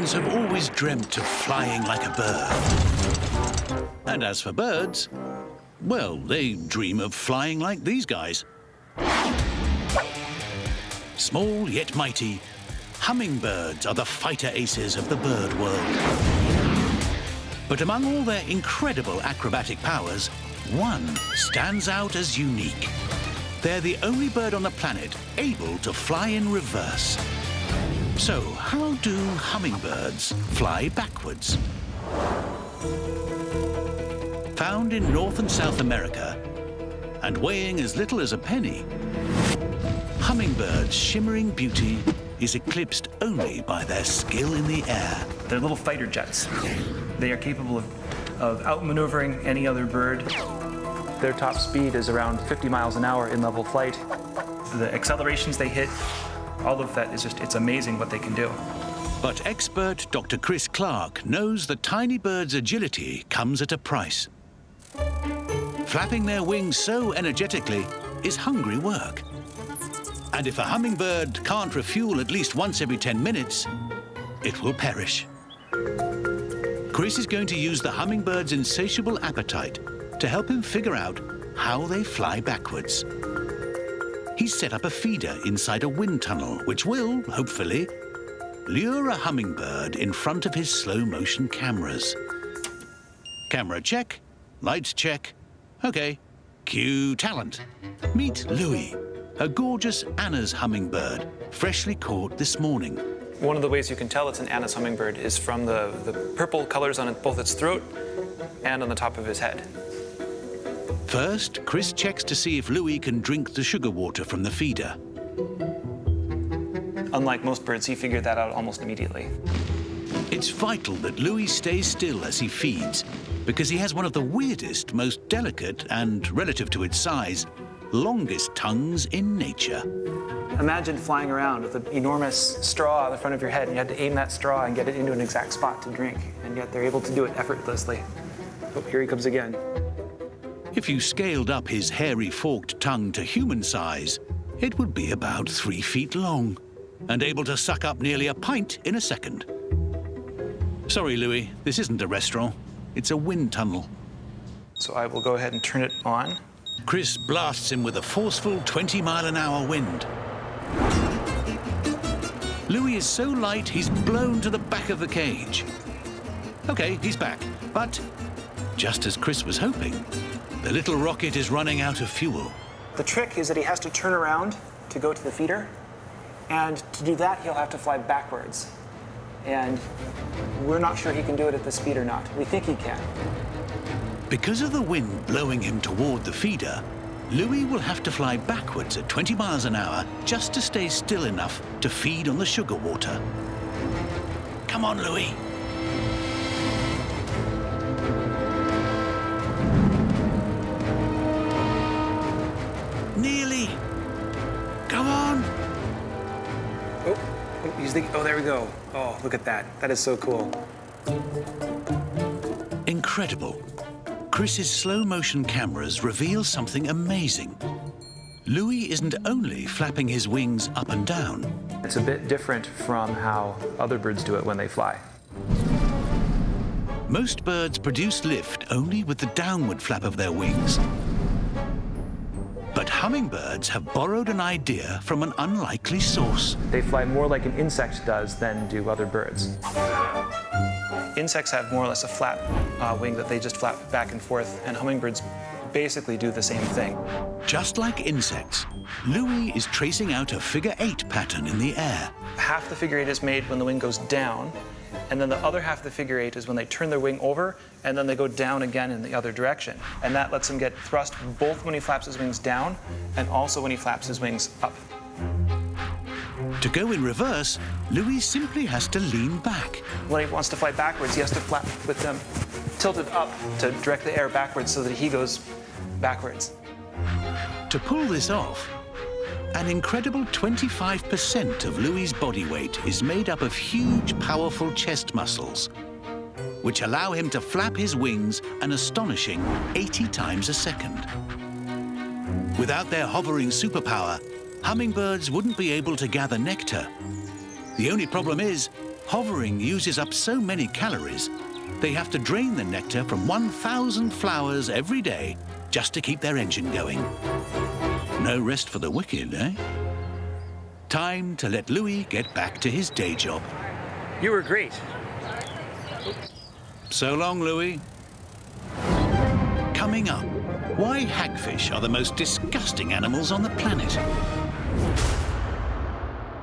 Humans have always dreamt of flying like a bird. And as for birds, well, they dream of flying like these guys. Small yet mighty, hummingbirds are the fighter aces of the bird world. But among all their incredible acrobatic powers, one stands out as unique. They're the only bird on the planet able to fly in reverse. So, how do hummingbirds fly backwards? Found in North and South America, and weighing as little as a penny, hummingbirds' shimmering beauty is eclipsed only by their skill in the air. They're little fighter jets. They are capable of outmaneuvering any other bird. Their top speed is around 50 miles an hour in level flight. The accelerations they hit, all of that is just, it's amazing what they can do. But expert Dr. Chris Clark knows the tiny bird's agility comes at a price. Flapping their wings so energetically is hungry work. And if a hummingbird can't refuel at least once every 10 minutes, it will perish. Chris is going to use the hummingbird's insatiable appetite to help him figure out how they fly backwards. He's set up a feeder inside a wind tunnel, which will, hopefully, lure a hummingbird in front of his slow-motion cameras. Camera check, lights check. Okay, cue talent. Meet Louis, a gorgeous Anna's hummingbird, freshly caught this morning. One of the ways you can tell it's an Anna's hummingbird is from the purple colors on both its throat and on the top of his head. First, Chris checks to see if Louis can drink the sugar water from the feeder. Unlike most birds, he figured that out almost immediately. It's vital that Louis stays still as he feeds, because he has one of the weirdest, most delicate, and, relative to its size, longest tongues in nature. Imagine flying around with an enormous straw on the front of your head, and you had to aim that straw and get it into an exact spot to drink, and yet they're able to do it effortlessly. Oh, here he comes again. If you scaled up his hairy forked tongue to human size, it would be about 3 feet long, and able to suck up nearly a pint in a second. Sorry, Louis, this isn't a restaurant. It's a wind tunnel. So I will go ahead and turn it on. Chris blasts him with a forceful 20-mile-an-hour wind. Louis is so light, he's blown to the back of the cage. Okay, he's back, but just as Chris was hoping, the little rocket is running out of fuel. The trick is that he has to turn around to go to the feeder, and to do that, he'll have to fly backwards. And we're not sure he can do it at this speed or not. We think he can. Because of the wind blowing him toward the feeder, Louis will have to fly backwards at 20 miles an hour just to stay still enough to feed on the sugar water. Come on, Louis. Nearly. Come on. Oh, there we go. Oh, look at that. That is so cool. Incredible. Chris's slow-motion cameras reveal something amazing. Louis isn't only flapping his wings up and down. It's a bit different from how other birds do it when they fly. Most birds produce lift only with the downward flap of their wings. But hummingbirds have borrowed an idea from an unlikely source. They fly more like an insect does than do other birds. Insects have more or less a flat wing that they just flap back and forth, and hummingbirds basically do the same thing. Just like insects, Louis is tracing out a figure-8 pattern in the air. Half the figure-8 is made when the wing goes down, and then the other half of the figure-8 is when they turn their wing over, and then they go down again in the other direction. And that lets him get thrust both when he flaps his wings down, and also when he flaps his wings up. To go in reverse, Louis simply has to lean back. When he wants to fly backwards, he has to flap with them tilted up to direct the air backwards so that he goes backwards. To pull this off, an incredible 25% of Louis's body weight is made up of huge, powerful chest muscles, which allow him to flap his wings an astonishing 80 times a second. Without their hovering superpower, hummingbirds wouldn't be able to gather nectar. The only problem is, hovering uses up so many calories, they have to drain the nectar from 1,000 flowers every day just to keep their engine going. No rest for the wicked, eh? Time to let Louis get back to his day job. You were great. So long, Louis. Coming up, why hagfish are the most disgusting animals on the planet.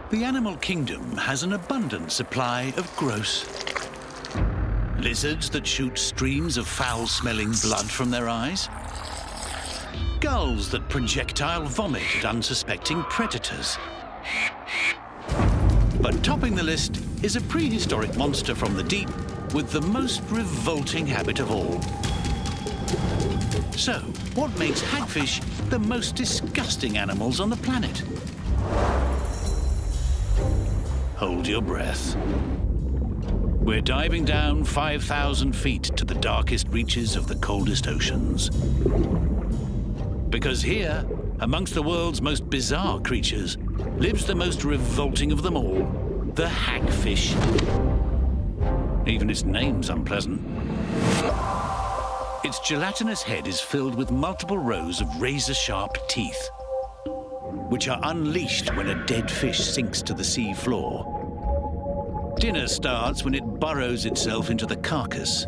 The animal kingdom has an abundant supply of gross. Lizards that shoot streams of foul-smelling blood from their eyes. Gulls that projectile vomit at unsuspecting predators. But topping the list is a prehistoric monster from the deep with the most revolting habit of all. So, what makes hagfish the most disgusting animals on the planet? Hold your breath. We're diving down 5,000 feet to the darkest reaches of the coldest oceans. Because here, amongst the world's most bizarre creatures, lives the most revolting of them all, the hagfish. Even its name's unpleasant. Its gelatinous head is filled with multiple rows of razor-sharp teeth, which are unleashed when a dead fish sinks to the sea floor. Dinner starts when it burrows itself into the carcass.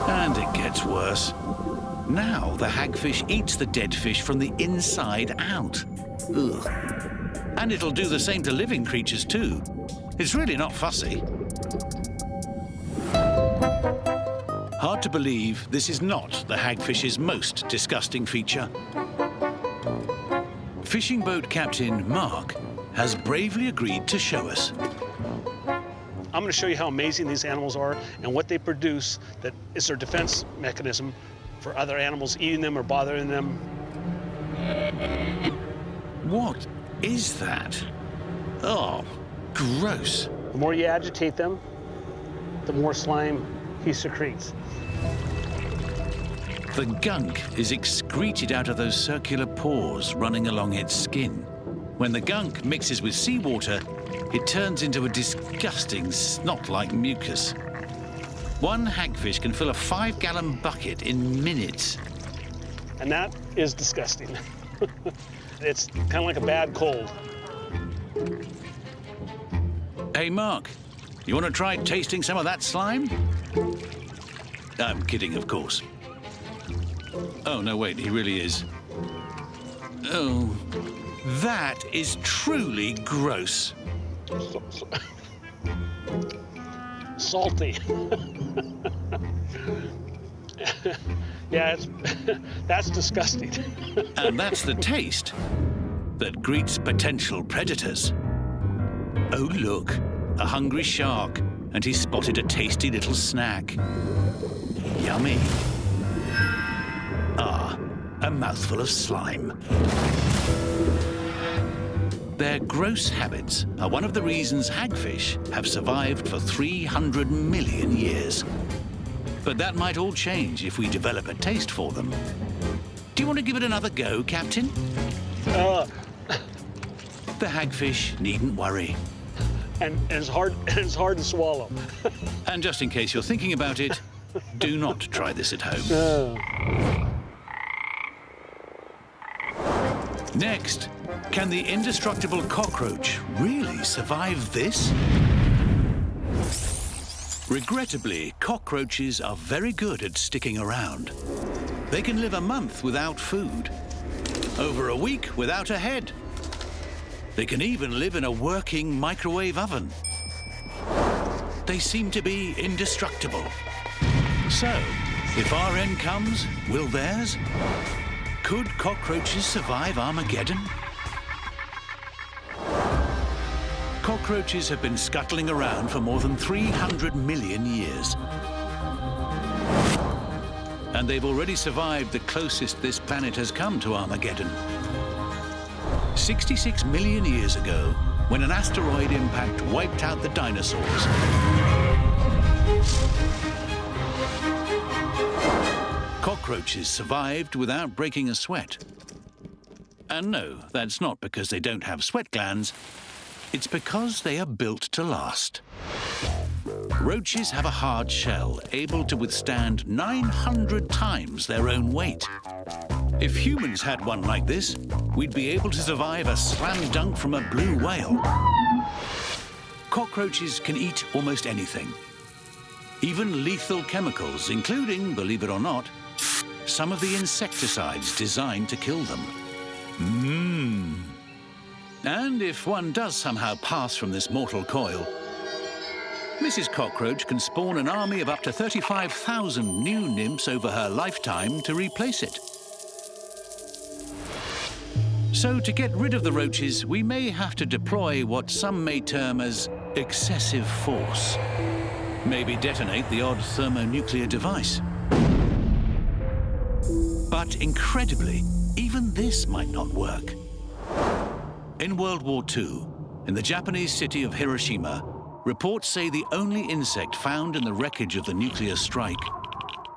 And it gets worse. Now the hagfish eats the dead fish from the inside out. Ugh. And it'll do the same to living creatures too. It's really not fussy. Hard to believe this is not the hagfish's most disgusting feature. Fishing boat captain Mark has bravely agreed to show us. I'm going to show you how amazing these animals are and what they produce that is their defense mechanism for other animals eating them or bothering them. What is that? Oh, gross. The more you agitate them, the more slime he secretes. The gunk is excreted out of those circular pores running along its skin. When the gunk mixes with seawater, it turns into a disgusting snot-like mucus. One hagfish can fill a 5-gallon bucket in minutes. And that is disgusting. It's kind of like a bad cold. Hey, Mark, you want to try tasting some of that slime? I'm kidding, of course. Oh, no, wait, he really is. Oh, that is truly gross. Salty. Yeah, that's disgusting. And that's the taste that greets potential predators. Oh, look, a hungry shark, and he spotted a tasty little snack. Yummy. Ah, a mouthful of slime. Their gross habits are one of the reasons hagfish have survived for 300 million years. But that might all change if we develop a taste for them. Do you want to give it another go, Captain? The hagfish needn't worry. And it's hard to swallow. And just in case you're thinking about it, do not try this at home. Next, can the indestructible cockroach really survive this? Regrettably, cockroaches are very good at sticking around. They can live a month without food, over a week without a head. They can even live in a working microwave oven. They seem to be indestructible. So, if our end comes, will theirs? Could cockroaches survive Armageddon? Cockroaches have been scuttling around for more than 300 million years. And they've already survived the closest this planet has come to Armageddon. 66 million years ago, when an asteroid impact wiped out the dinosaurs. Cockroaches survived without breaking a sweat. And no, that's not because they don't have sweat glands. It's because they are built to last. Roaches have a hard shell, able to withstand 900 times their own weight. If humans had one like this, we'd be able to survive a slam dunk from a blue whale. Cockroaches can eat almost anything. Even lethal chemicals, including, believe it or not, some of the insecticides designed to kill them. And if one does somehow pass from this mortal coil, Mrs. Cockroach can spawn an army of up to 35,000 new nymphs over her lifetime to replace it. So to get rid of the roaches, we may have to deploy what some may term as excessive force. Maybe detonate the odd thermonuclear device. But incredibly, even this might not work. In World War II, in the Japanese city of Hiroshima, reports say the only insect found in the wreckage of the nuclear strike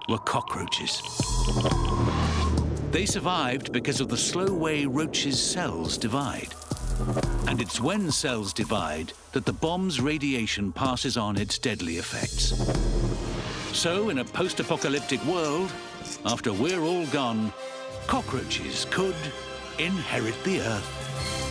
were cockroaches. They survived because of the slow way roaches' cells divide. And it's when cells divide that the bomb's radiation passes on its deadly effects. So in a post-apocalyptic world, after we're all gone, cockroaches could inherit the Earth.